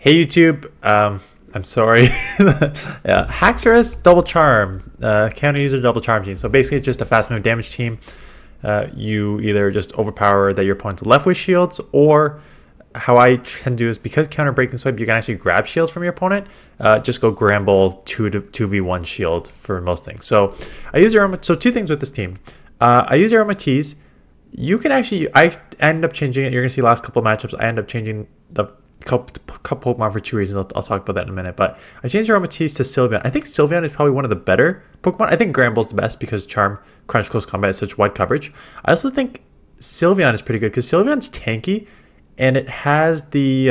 Hey YouTube, I'm sorry. Yeah, Haxorus double charm, counter user double charm team. So basically, it's just a fast move damage team. You either just overpower that your opponent's left with shields, or how I tend to do is because counter breaking swipe, you can actually grab shields from your opponent. Just go Gramble 2v1 shield for most things. So I use Aroma. So two things with this team. I use Aromatisse. You can actually, I end up changing it. You're gonna see last couple of matchups. I end up changing the couple Pokemon for two reasons. I'll talk about that in a minute. But I changed Aromatisse to Sylveon. I think Sylveon is probably one of the better Pokemon. I think Gramble's the best because Charm, Crunch, Close Combat is such wide coverage. I also think Sylveon is pretty good because Sylveon's tanky, and it has the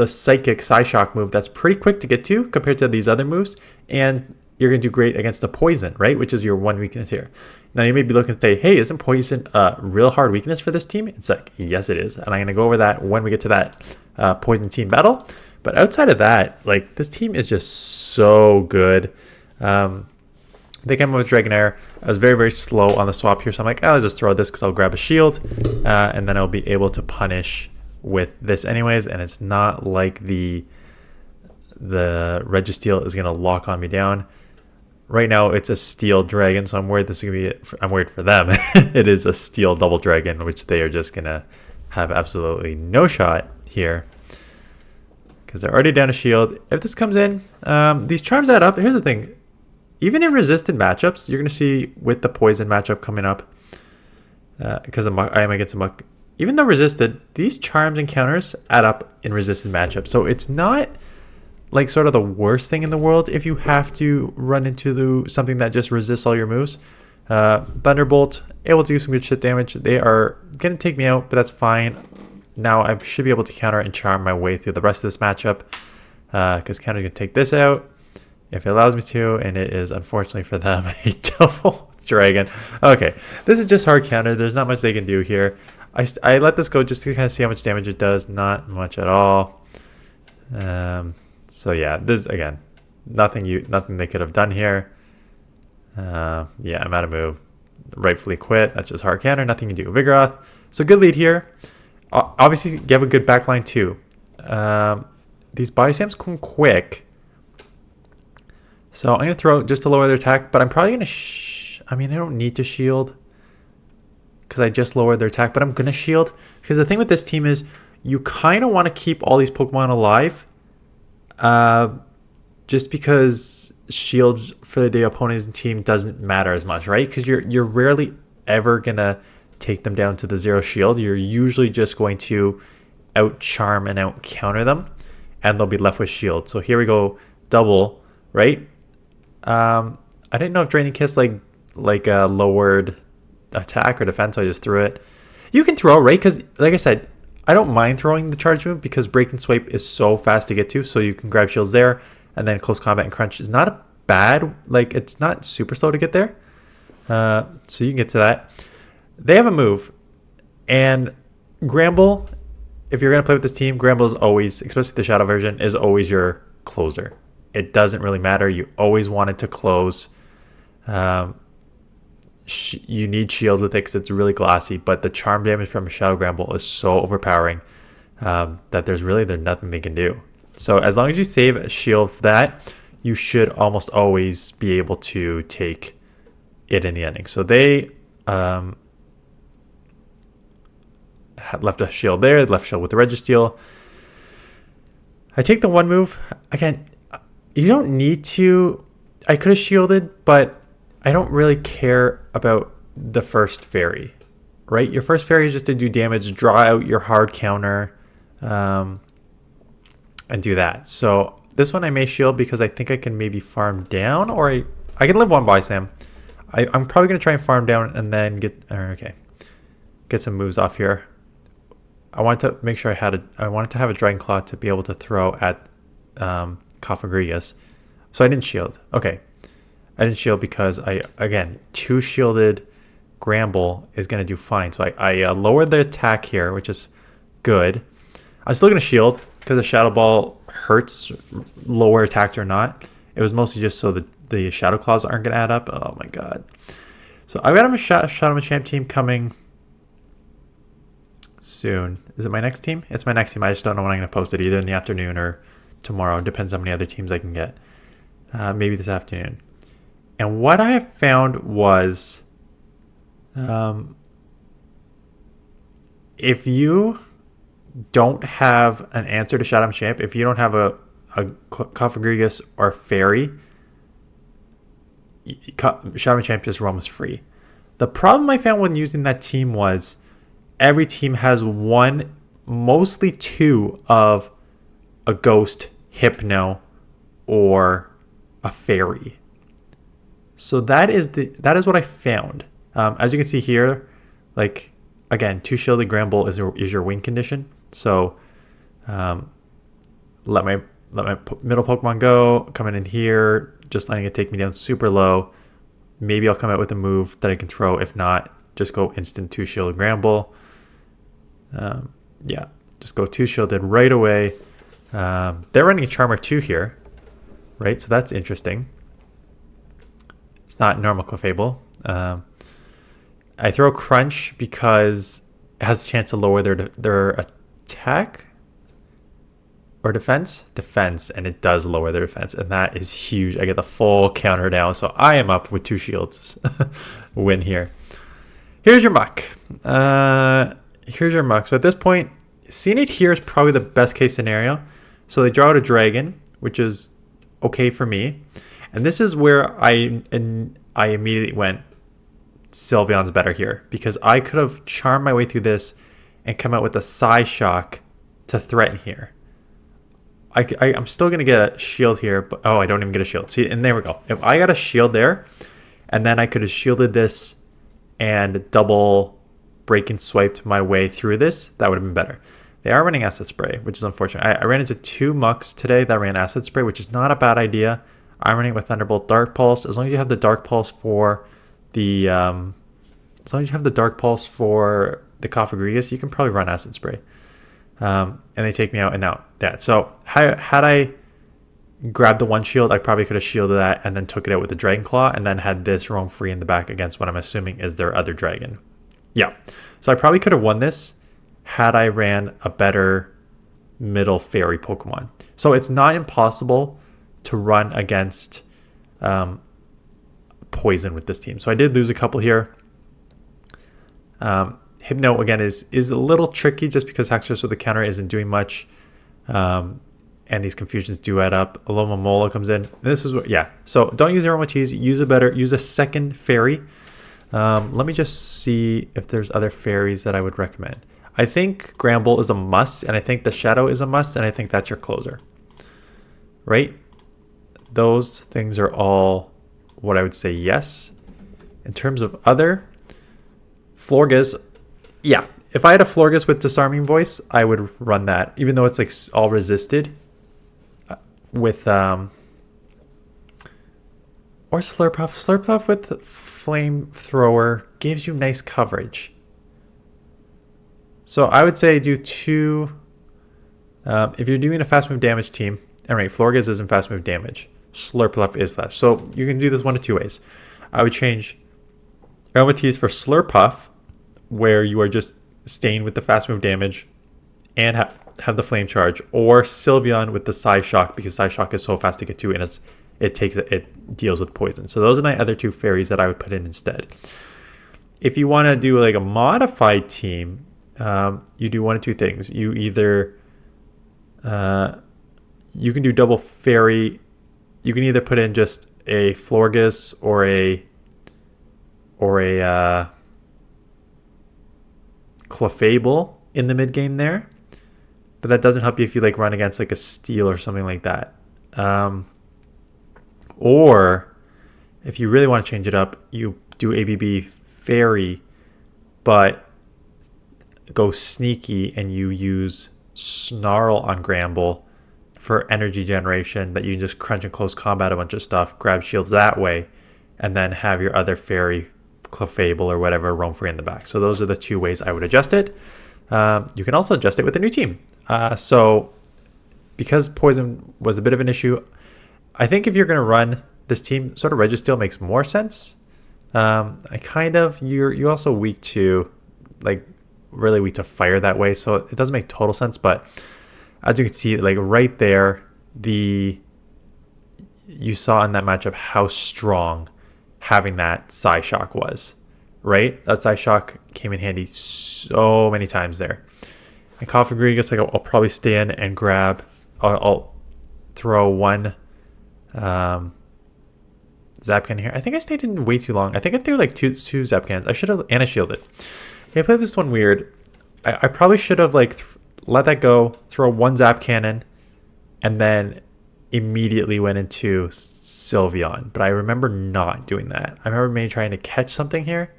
Psychic Psyshock move that's pretty quick to get to compared to these other moves, and you're going to do great against the Poison, right? Which is your one weakness here. Now, you may be looking to say, hey, isn't Poison a real hard weakness for this team? It's like, yes, it is. And I'm going to go over that when we get to that Poison team battle. But outside of that, like, this team is just so good. They came up with Dragonair. I was very, very slow on the swap here. So I'm like, I'll just throw this because I'll grab a shield. And then I'll be able to punish with this anyways. And it's not like the Registeel is going to lock on me down. Right now, it's a Steel Dragon, so I'm worried this is gonna be. I'm worried for them. It is a Steel Double Dragon, which they are just gonna have absolutely no shot here because they're already down a shield. If this comes in, these charms add up. Here's the thing: even in resisted matchups, you're gonna see with the Poison matchup coming up, because I am against a Muck. Even though resisted, these charms and counters add up in resisted matchups. So it's not like sort of the worst thing in the world if you have to run into something that just resists all your moves. Thunderbolt, able to do some good shit damage. They are going to take me out, but that's fine. Now I should be able to counter and charm my way through the rest of this matchup, because counter can take this out if it allows me to, and it is, unfortunately for them, a double dragon. Okay, this is just hard counter. There's not much they can do here. I let this go just to kind of see how much damage it does. Not much at all. So yeah, this again, nothing they could have done here. Yeah, I'm out of move. Rightfully quit. That's just hard counter. Nothing you can do. Vigoroth. So good lead here. Obviously, you have a good backline too. These body slams come quick. So I'm gonna throw just to lower their attack, but I'm probably gonna. I mean, I don't need to shield because I just lowered their attack, but I'm gonna shield because the thing with this team is you kind of want to keep all these Pokemon alive. Just because shields for the opponent's team doesn't matter as much, right? Because you're rarely ever gonna take them down to the 0 shield. You're usually just going to out charm and out counter them, and they'll be left with shield. So here we go, double, right? I didn't know if Draining Kiss like lowered attack or defense, so I just threw it. You can throw, right? Because like I said, I don't mind throwing the charge move because break and swipe is so fast to get to, so you can grab shields there, and then close combat and crunch is not a bad, like, it's not super slow to get there. So you can get to that. They have a move, and Gramble, if you're going to play with this team, Gramble is always, especially the Shadow version, is always your closer. It doesn't really matter. You always want it to close. You need shields with it because it's really glassy, but the charm damage from Shadow Gramble is so overpowering that there's nothing they can do. So as long as you save a shield for that, you should almost always be able to take it in the ending. So they left a shield there, left shield with the Registeel. I take the one move. Again, you don't need to. I could have shielded, but I don't really care about the first fairy, right? Your first fairy is just to do damage, draw out your hard counter, and do that. So this one I may shield because I think I can maybe farm down, or I can live one by Sam. I'm probably going to try and farm down and then get some moves off here. I wanted to make sure I wanted to have a Dragon Claw to be able to throw at Cofagrigus. So I didn't shield. Okay. I didn't shield because again, 2 shielded Gramble is going to do fine. So I lowered the attack here, which is good. I'm still going to shield because the Shadow Ball hurts lower attacked or not. It was mostly just so the Shadow Claws aren't going to add up. Oh my god. So I've got a Shadow Machamp team coming soon. Is it my next team? It's my next team. I just don't know when I'm going to post it, either in the afternoon or tomorrow. Depends how many other teams I can get. Maybe this afternoon. And what I have found was, if you don't have an answer to Shadow Champ, if you don't have a Cofagrigus or Fairy, Shadow Champ just roams free. The problem I found when using that team was every team has one, mostly two, of a Ghost, Hypno, or a Fairy. So that is what I found. As you can see here, like, again, 2 shielded Gramble is your win condition. So let my middle Pokemon go, coming in here, just letting it take me down super low. Maybe I'll come out with a move that I can throw. If not, just go instant 2 shielded Gramble. Yeah, just go 2 shielded right away. They're running a Charmer 2 here, right? So that's interesting. It's not normal clefable. I throw Crunch because it has a chance to lower their attack or defense, and it does lower their defense, and that is huge. I get the full counter down, so I am up with 2 shields. Win here. Here's your muck. So at this point, seeing it here is probably the best case scenario. So they draw out a dragon, which is okay for me, and this is where I immediately went, Sylveon's better here, because I could have charmed my way through this and come out with a Psyshock to threaten here. I'm still going to get a shield here, but I don't even get a shield. See, and there we go. If I got a shield there, and then I could have shielded this and double break and swiped my way through this, that would have been better. They are running Acid Spray, which is unfortunate. I ran into 2 mucks today that ran Acid Spray, which is not a bad idea. I'm running with Thunderbolt Dark Pulse. As long as you have the Dark Pulse for the Cofagrigus, you can probably run Acid Spray. And they take me out and out that. So had I grabbed the 1 shield, I probably could have shielded that and then took it out with the Dragon Claw and then had this roam free in the back against what I'm assuming is their other dragon. Yeah. So I probably could have won this had I ran a better middle Fairy Pokemon. So it's not impossible to run against poison with this team. So I did lose a couple here. Hypno, again, is a little tricky just because Haxorus with the counter isn't doing much. And these confusions do add up. Alomomola comes in. And this is what, yeah. So don't use Aromatisse. Use a second Fairy. Let me just see if there's other fairies that I would recommend. I think Gramble is a must, and I think the Shadow is a must, and I think that's your closer. Right? Those things are all what I would say yes. In terms of other, Florges, yeah. If I had a Florges with Disarming Voice, I would run that, even though it's like all resisted. With or Slurpuff. Slurpuff with Flamethrower gives you nice coverage. So I would say do 2. If you're doing a fast move damage team, all right, Florges isn't fast move damage. Slurpuff is that. So you can do this 1 of 2 ways. I would change Aromatisse for Slurpuff, where you are just staying with the fast move damage and have the flame charge, or Sylveon with the Psyshock, because Psyshock is so fast to get to and it deals with poison. So those are my other 2 fairies that I would put in instead. If you want to do like a modified team, you do 1 of 2 things. You either you can do double fairy. You can either put in just a Florges or a Clefable in the mid game there, but that doesn't help you if you like run against like a Steel or something like that. Or if you really want to change it up, you do ABB Fairy, but go sneaky and you use Snarl on Gramble for energy generation, that you can just crunch and close combat a bunch of stuff, grab shields that way, and then have your other Fairy, Clefable or whatever roam free in the back. So those are the 2 ways I would adjust it. You can also adjust it with a new team. So because poison was a bit of an issue, I think if you're going to run this team, sort of Registeel makes more sense. You're also weak to like really weak to fire that way, so it doesn't make total sense. But as you can see, like right there, you saw in that matchup how strong having that Psyshock was, right? That Psyshock came in handy so many times there. And Cofagrigus, like I'll probably stay in and grab. I'll throw one Zapcan here. I think I stayed in way too long. I think I threw like two Zapcans. I should have, and I shielded. Yeah, I played this one weird. I probably should have like let that go, throw one Zap Cannon, and then immediately went into Sylveon. But I remember not doing that. I remember maybe trying to catch something here,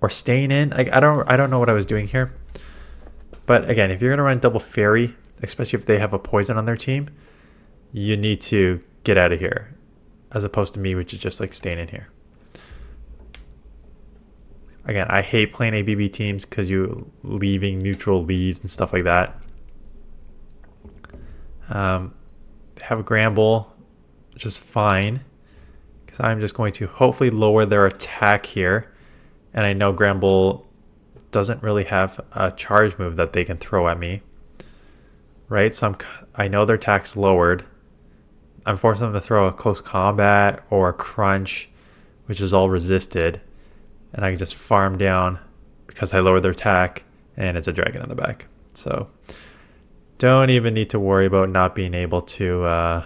or staying in. Like I don't know what I was doing here. But again, if you're gonna run double fairy, especially if they have a poison on their team, you need to get out of here, as opposed to me, which is just like staying in here. Again, I hate playing ABB teams because you leaving neutral leads and stuff like that. Have a Gramble, which is fine, because I'm just going to hopefully lower their attack here. And I know Gramble doesn't really have a charge move that they can throw at me, right? So I know their attack's lowered. I'm forcing them to throw a close combat or a crunch, which is all resisted. And I can just farm down because I lowered their attack, and it's a dragon in the back. So don't even need to worry about not being able to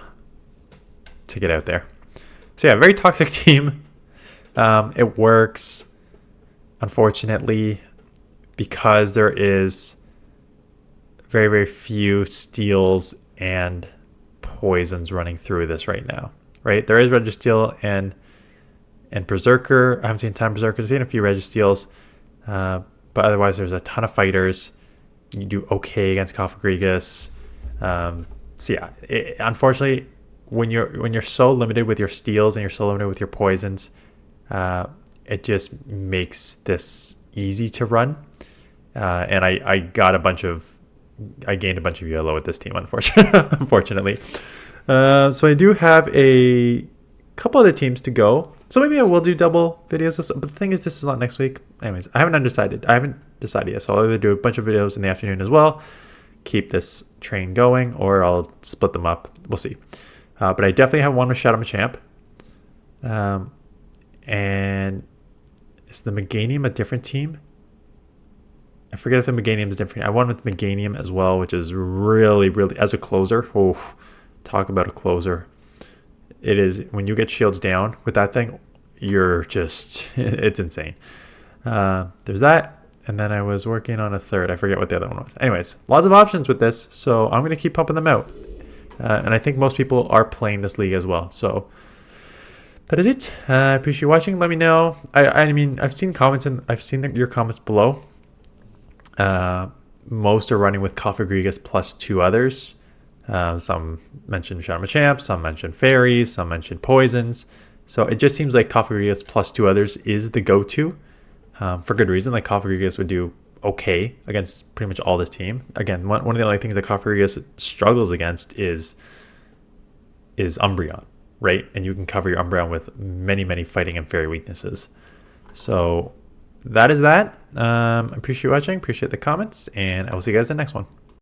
get out there. So yeah, very toxic team. It works, unfortunately, because there is very, very few steals and poisons running through this right now, right? There is Registeel and Berserker. I haven't seen a ton of Berserkers. I've seen a few Registeels, but otherwise there's a ton of fighters. You do okay against Cofagrigus. So yeah, unfortunately, when you're so limited with your steals and you're so limited with your poisons, it just makes this easy to run. And I gained a bunch of ELO with this team, unfortunately. So I do have a couple other teams to go. So maybe I will do double videos. But the thing is, this is not next week. Anyways, I haven't decided yet. So I'll either do a bunch of videos in the afternoon as well, keep this train going, or I'll split them up. We'll see. But I definitely have one with Shadow Machamp. And is the Meganium a different team? I forget if the Meganium is different. I have one with Meganium as well, which is really, really, as a closer. Oh, talk about a closer. It is, when you get shields down with that thing, you're just, it's insane. There's that. And then I was working on a third. I forget what the other one was. Anyways, lots of options with this. So I'm going to keep pumping them out. And I think most people are playing this league as well. So that is it. I appreciate you watching. Let me know. I mean, I've seen comments and I've seen your comments below. Most are running with Cofagrigus plus two others. Some mentioned Shadow Machamp, some mentioned fairies, some mentioned poisons. So it just seems like Cofagrigus plus two others is the go-to, for good reason. Like Cofagrigus would do okay against pretty much all this team. Again, one of the only things that Cofagrigus struggles against is Umbreon, right? And you can cover your Umbreon with many, many fighting and fairy weaknesses. So that is that. I appreciate you watching, appreciate the comments, and I will see you guys in the next one.